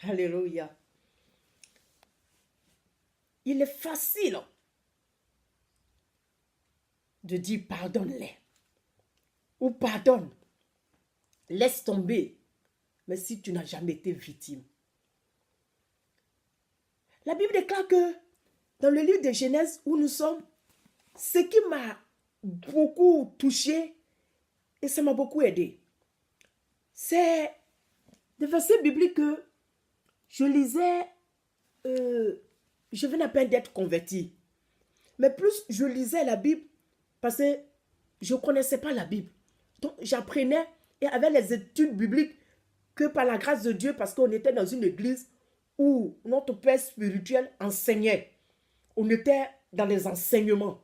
Alléluia. Il est facile de dire pardonne-les ou pardonne, laisse tomber. Mais si tu n'as jamais été victime. La Bible déclare que dans le livre de Genèse où nous sommes, ce qui m'a beaucoup touché et ça m'a beaucoup aidé, c'est des versets bibliques que je lisais, je venais à peine d'être converti. Mais plus je lisais la Bible, parce que je ne connaissais pas la Bible. Donc j'apprenais et avec les études bibliques que par la grâce de Dieu, parce qu'on était dans une église où notre père spirituel enseignait. On était dans les enseignements.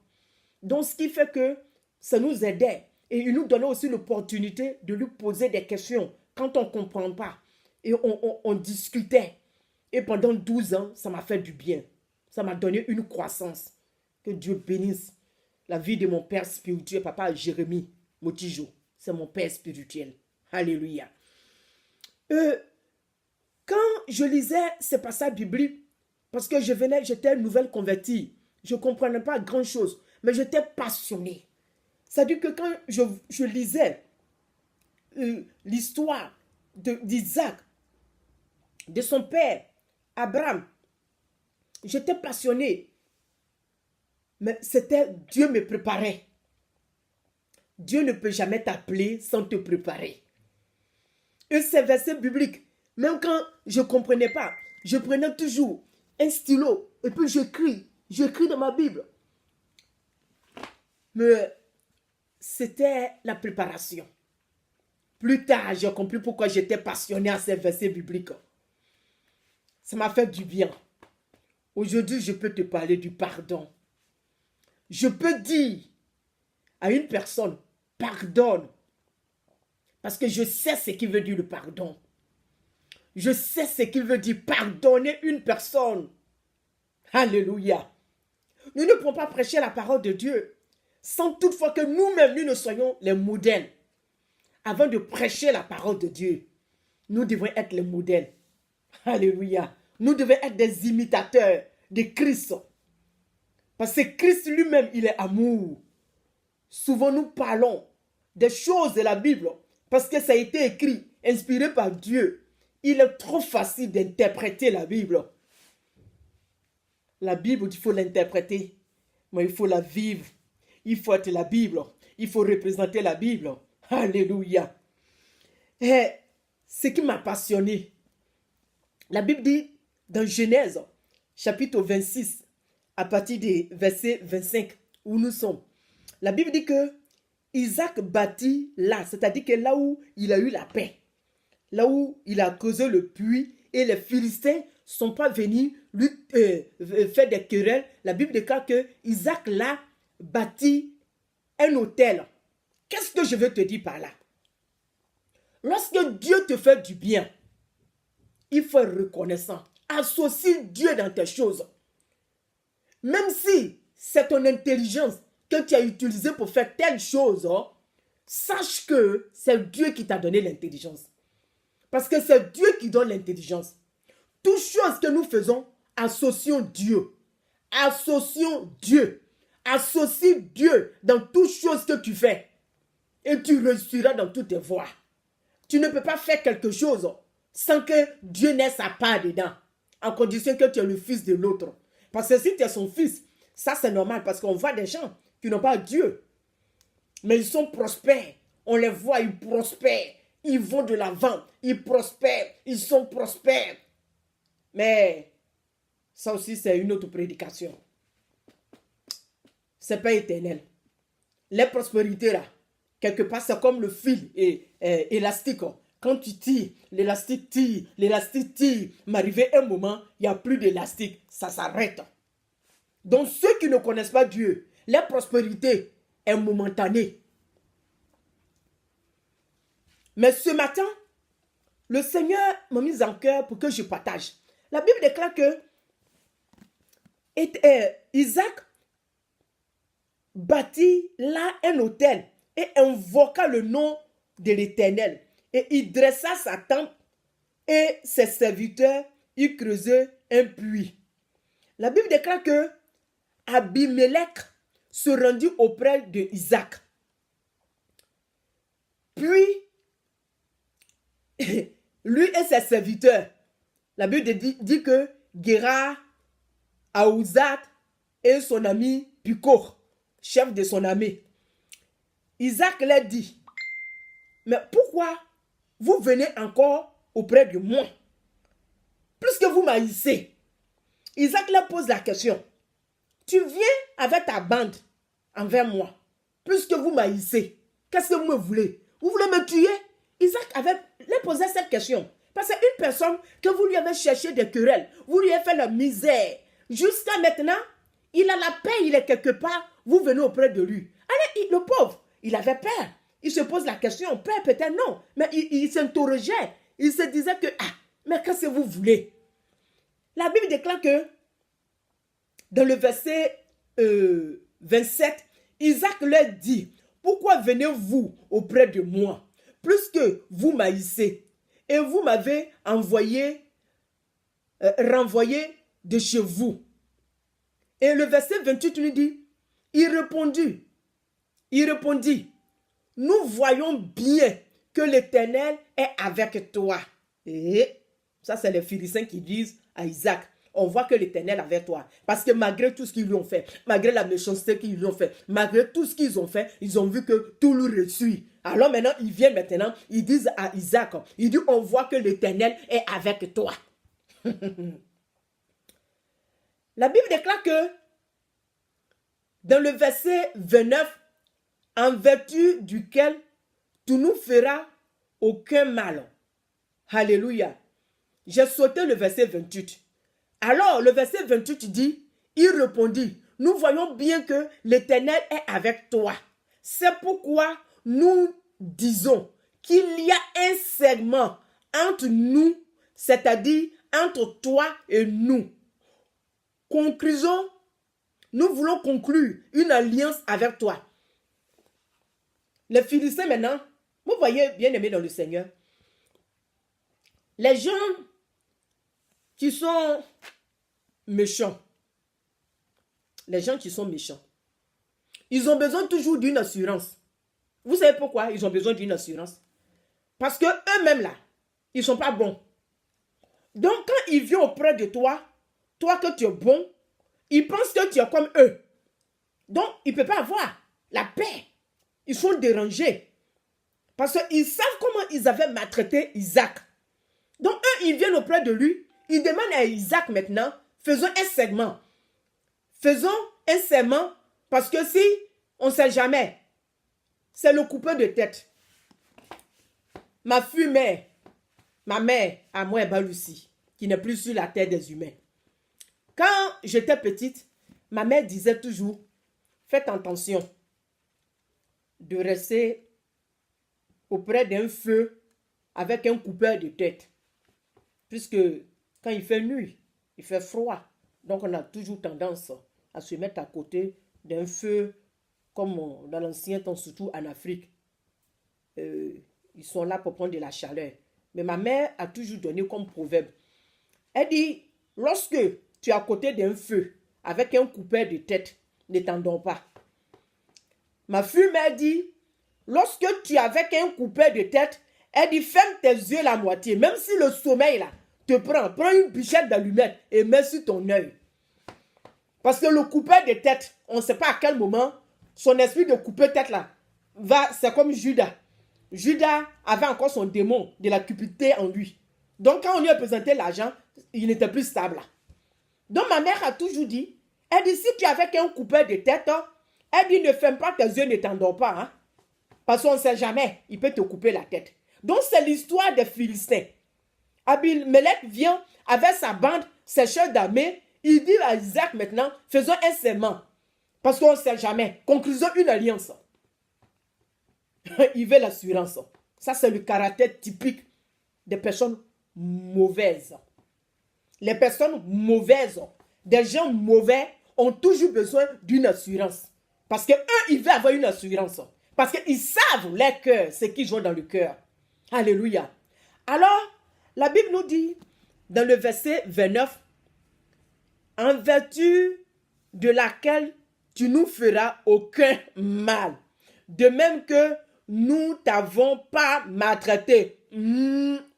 Donc ce qui fait que ça nous aidait. Et il nous donnait aussi l'opportunité de lui poser des questions quand on ne comprend pas. Et on discutait. Et pendant 12 ans, ça m'a fait du bien. Ça m'a donné une croissance. Que Dieu bénisse la vie de mon père spirituel, papa Jérémie Motijo. C'est mon père spirituel. Alléluia. Quand je lisais ces passages bibliques, parce que j'étais nouvelle convertie, je ne comprenais pas grand-chose, mais j'étais passionnée. C'est-à-dire que quand je lisais l'histoire d'Isaac, de son père, Abraham, j'étais passionnée. Mais c'était Dieu me préparait. Dieu ne peut jamais t'appeler sans te préparer. Et ces versets bibliques, même quand je ne comprenais pas, je prenais toujours un stylo et puis j'écris dans ma Bible. Mais c'était la préparation. Plus tard, j'ai compris pourquoi j'étais passionné à ces versets bibliques. Ça m'a fait du bien. Aujourd'hui, je peux te parler du pardon. Je peux dire à une personne, pardonne. Parce que je sais ce qu'il veut dire le pardon. Je sais ce qu'il veut dire pardonner une personne. Alléluia. Nous ne pouvons pas prêcher la parole de Dieu sans toutefois que nous-mêmes, nous ne soyons les modèles. Avant de prêcher la parole de Dieu, nous devons être les modèles. Alléluia. Nous devons être des imitateurs de Christ. Parce que Christ lui-même, il est amour. Souvent, nous parlons des choses de la Bible parce que ça a été écrit, inspiré par Dieu. Il est trop facile d'interpréter la Bible. La Bible, il faut l'interpréter, mais il faut la vivre. Il faut être la Bible. Il faut représenter la Bible. Alléluia. Et ce qui m'a passionné, la Bible dit dans Genèse, chapitre 26, à partir des versets 25, où nous sommes. La Bible dit que Isaac bâtit là, c'est-à-dire que là où il a eu la paix, là où il a creusé le puits et les Philistins ne sont pas venus lui faire des querelles. La Bible déclare que Isaac là bâtit un autel. Qu'est-ce que je veux te dire par là? Lorsque Dieu te fait du bien, il faut être reconnaissant. Associe Dieu dans tes choses. Même si c'est ton intelligence que tu as utilisée pour faire telle chose, sache que c'est Dieu qui t'a donné l'intelligence. Parce que c'est Dieu qui donne l'intelligence. Toute chose que nous faisons, associons Dieu. Associons Dieu. Associe Dieu dans toute chose que tu fais. Et tu réussiras dans toutes tes voies. Tu ne peux pas faire quelque chose sans que Dieu n'ait sa part dedans. En condition que tu es le fils de l'autre. Parce que si tu es son fils, ça c'est normal. Parce qu'on voit des gens qui n'ont pas Dieu. Mais ils sont prospères. On les voit, ils prospèrent. Ils vont de l'avant. Ils prospèrent. Ils sont prospères. Mais ça aussi c'est une autre prédication. C'est pas éternel. Les prospérités là, quelque part c'est comme le fil élastique. Quand tu tires, l'élastique tire, mais arrivé un moment, il n'y a plus d'élastique, ça s'arrête. Donc ceux qui ne connaissent pas Dieu, la prospérité est momentanée. Mais ce matin, le Seigneur m'a mis en cœur pour que je partage. La Bible déclare que Isaac bâtit là un autel et invoqua le nom de l'Éternel. Et il dressa sa tente et ses serviteurs y creusaient un puits. La Bible déclare que Abimelech se rendit auprès de Isaac. Puis, lui et ses serviteurs, la Bible dit que Guérar, Aouzat et son ami Picor, chef de son armée. Isaac leur dit, mais pourquoi vous venez encore auprès de moi? Puisque vous m'haïssez. Isaac leur pose la question. Tu viens avec ta bande envers moi, puisque vous m'haïssez. Qu'est-ce que vous me voulez? Vous voulez me tuer? Isaac leur posé cette question. Parce qu'une personne que vous lui avez cherché des querelles, vous lui avez fait la misère. Jusqu'à maintenant, il a la paix, il est quelque part, vous venez auprès de lui. Allez, le pauvre, il avait peur. Il se pose la question, peur peut-être non, mais il s'interrogeait. Il se disait que, mais qu'est-ce que vous voulez? La Bible déclare que, dans le verset 27, Isaac leur dit, pourquoi venez-vous auprès de moi, puisque vous m'haïssez, et vous m'avez renvoyé de chez vous. Et le verset 28 nous dit, il répondit, nous voyons bien que l'Éternel est avec toi. Et ça, c'est les Philistins qui disent à Isaac, on voit que l'Éternel est avec toi. Parce que malgré tout ce qu'ils lui ont fait, malgré la méchanceté qu'ils lui ont fait, malgré tout ce qu'ils ont fait, ils ont vu que tout lui réussit. Alors maintenant, ils viennent ils disent à Isaac, ils disent, on voit que l'Éternel est avec toi. La Bible déclare que dans le verset 29, en vertu duquel tu nous feras aucun mal. Alléluia. J'ai sauté le verset 28. Alors, le verset 28 dit, il répondit, nous voyons bien que l'Éternel est avec toi. C'est pourquoi nous disons qu'il y a un segment entre nous, c'est-à-dire entre toi et nous. Conclusion, nous voulons conclure une alliance avec toi. Les Philistins maintenant, vous voyez, bien aimés dans le Seigneur, les gens qui sont méchants, ils ont besoin toujours d'une assurance. Vous savez pourquoi ils ont besoin d'une assurance? Parce que eux-mêmes là, ils ne sont pas bons. Donc quand ils viennent auprès de toi, toi que tu es bon, ils pensent que tu es comme eux. Donc ils ne peuvent pas avoir la paix. Ils sont dérangés. Parce qu'ils savent comment ils avaient maltraité Isaac. Donc eux, ils viennent auprès de lui. Ils demandent à Isaac maintenant, faisons un segment. Parce que si on ne sait jamais, c'est le coupeur de tête. Ma mère, à moi, Balusi, qui n'est plus sur la terre des humains. Quand j'étais petite, ma mère disait toujours, faites attention de rester auprès d'un feu avec un coupeur de tête. Puisque quand il fait nuit, il fait froid. Donc on a toujours tendance à se mettre à côté d'un feu, comme dans l'ancien temps, surtout en Afrique. Ils sont là pour prendre de la chaleur. Mais ma mère a toujours donné comme proverbe. Elle dit, lorsque tu es à côté d'un feu avec un coupeur de tête, ne t'endors pas. Ma fille m'a dit, lorsque tu es avec un coupeur de tête, elle dit, ferme tes yeux la moitié. Même si le sommeil là te prends une bichette d'allumettes et mets sur ton œil. Parce que le coupeur de tête, on ne sait pas à quel moment, son esprit de couper tête là, c'est comme Judas. Judas avait encore son démon de la cupidité en lui. Donc quand on lui a présenté l'argent, il n'était plus stable. Donc ma mère a toujours dit, elle dit, si tu es avec un coupeur de tête, elle dit, ne ferme pas tes yeux, ne t'endors pas. Hein? Parce qu'on ne sait jamais, il peut te couper la tête. Donc c'est l'histoire des Philistins. Abimelech vient avec sa bande, ses chefs d'armée, il dit à Isaac maintenant, faisons un serment. Parce qu'on ne sait jamais. Conclusion, une alliance. Il veut l'assurance. Ça, c'est le caractère typique des personnes mauvaises. Les personnes mauvaises, des gens mauvais, ont toujours besoin d'une assurance. Parce qu'eux, ils veulent avoir une assurance. Parce qu'ils savent leur cœur, ce qu'ils ont dans le cœur. Alléluia. Alors, La Bible nous dit, dans le verset 29, en vertu de laquelle tu nous feras aucun mal, de même que nous t'avons pas maltraité.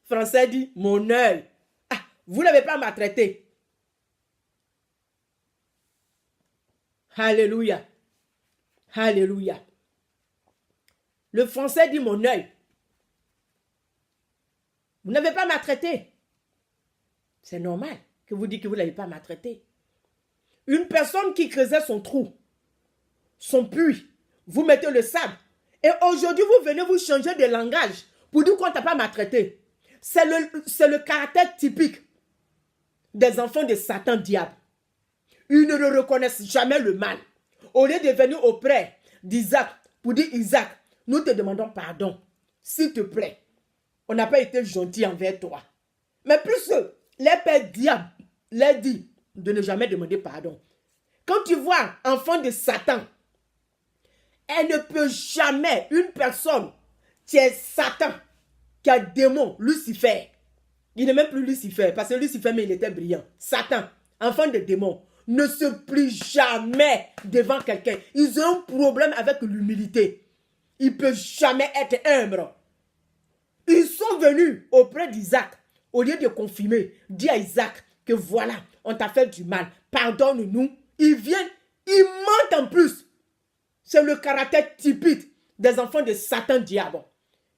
Français dit, mon œil. Ah, vous n'avez pas maltraité. Alléluia. Alléluia. Le français dit, mon œil. Vous n'avez pas maltraité. C'est normal que vous dites que vous n'avez pas maltraité. Une personne qui creusait son trou, son puits, vous mettez le sable. Et aujourd'hui, vous venez vous changer de langage pour dire qu'on ne t'a pas maltraité. C'est le caractère typique des enfants de Satan diable. Ils ne reconnaissent jamais le mal. Au lieu de venir auprès d'Isaac pour dire, Isaac, nous te demandons pardon. S'il te plaît, on n'a pas été gentil envers toi. Mais plus les pères diables leur disent de ne jamais demander pardon. Quand tu vois enfant de Satan, elle ne peut jamais, une personne qui est Satan, qui a démon, Lucifer, il n'est même plus Lucifer, parce que Lucifer, mais il était brillant. Satan, enfant de démon, ne se plie jamais devant quelqu'un. Ils ont un problème avec l'humilité. Ils ne peuvent jamais être humbles. Ils sont venus auprès d'Isaac, au lieu de confirmer, dire à Isaac que voilà, on t'a fait du mal, pardonne-nous. Ils viennent, ils mentent en plus. C'est le caractère typique des enfants de Satan diable.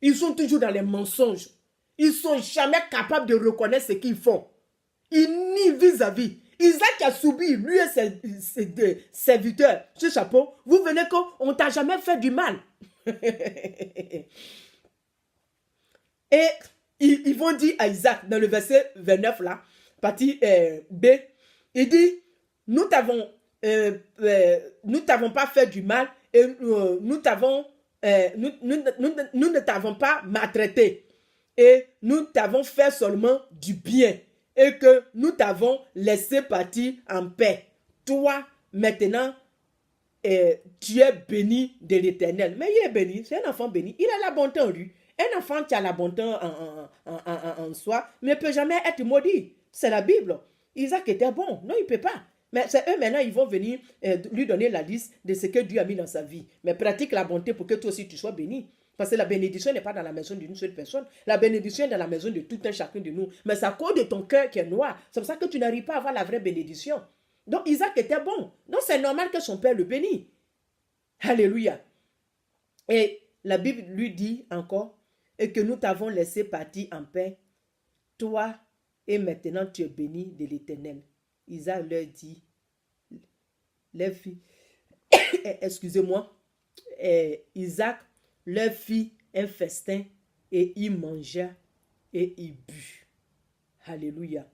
Ils sont toujours dans les mensonges. Ils ne sont jamais capables de reconnaître ce qu'ils font. Ils nient vis-à-vis. Isaac a subi, lui et ses serviteurs, ce chapeau. Vous venez qu'on ne t'a jamais fait du mal. Et ils vont dire à Isaac, dans le verset 29 là, partie B, il dit, nous t'avons pas fait du mal et nous ne t'avons pas maltraité et nous t'avons fait seulement du bien et que nous t'avons laissé partir en paix. Toi, maintenant, tu es béni de l'Éternel. Mais il est béni, c'est un enfant béni. Il a la bonté en lui. Un enfant qui a la bonté en soi ne peut jamais être maudit. C'est la Bible. Isaac était bon. Non, il ne peut pas. Mais c'est eux maintenant, ils vont venir lui donner la liste de ce que Dieu a mis dans sa vie. Mais pratique la bonté pour que toi aussi tu sois béni. Parce que la bénédiction n'est pas dans la maison d'une seule personne. La bénédiction est dans la maison de tout un chacun de nous. Mais c'est à cause de ton cœur qui est noir. C'est pour ça que tu n'arrives pas à avoir la vraie bénédiction. Donc Isaac était bon. Donc c'est normal que son père le bénisse. Alléluia. Et la Bible lui dit encore, et que nous t'avons laissé partir en paix, toi, et maintenant tu es béni de l'Éternel. Isaac leur dit, les filles, excusez-moi, Isaac leur fit un festin et il mangea et il but. Alléluia.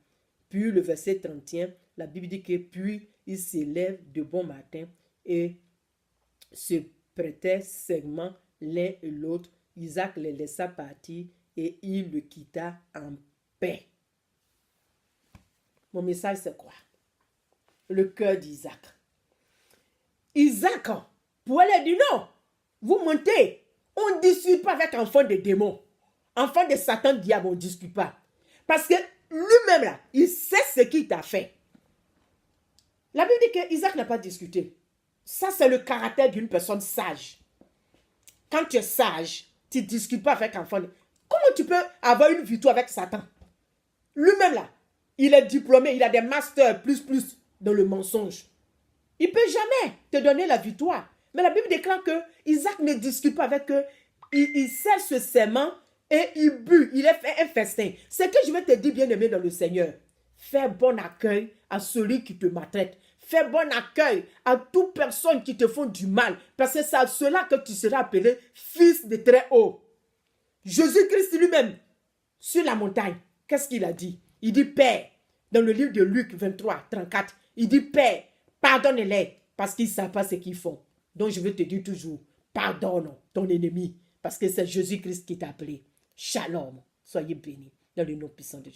Puis le verset 31, la Bible dit que puis il s'élève de bon matin et se prêtait serment l'un et l'autre. Isaac les laissa partir et il le quitta en paix. Mon message, c'est quoi? Le cœur d'Isaac. Isaac, pour aller dire non, vous mentez. On ne discute pas avec enfant de démons. Enfant de Satan, diable, on ne discute pas. Parce que lui-même, là, il sait ce qu'il t'a fait. La Bible dit qu'Isaac n'a pas discuté. Ça, c'est le caractère d'une personne sage. Quand tu es sage, tu ne discutes pas avec enfant. Comment tu peux avoir une victoire avec Satan? Lui-même, là, il est diplômé, il a des masters plus dans le mensonge. Il ne peut jamais te donner la victoire. Mais la Bible déclare que Isaac ne discute pas avec eux. Il sert ce serment et il but. Il a fait un festin. Ce que je vais te dire, bien-aimé dans le Seigneur, fais bon accueil à celui qui te maltraite. Fais bon accueil à toute personne qui te font du mal. Parce que c'est à cela que tu seras appelé fils de très haut. Jésus-Christ lui-même, sur la montagne, qu'est-ce qu'il a dit? Il dit, Père, dans le livre de Luc 23, 34, il dit, Père, pardonne-les parce qu'ils ne savent pas ce qu'ils font. Donc je veux te dire toujours, pardonne ton ennemi parce que c'est Jésus-Christ qui t'a appelé. Shalom, soyez bénis dans le nom puissant de Jésus.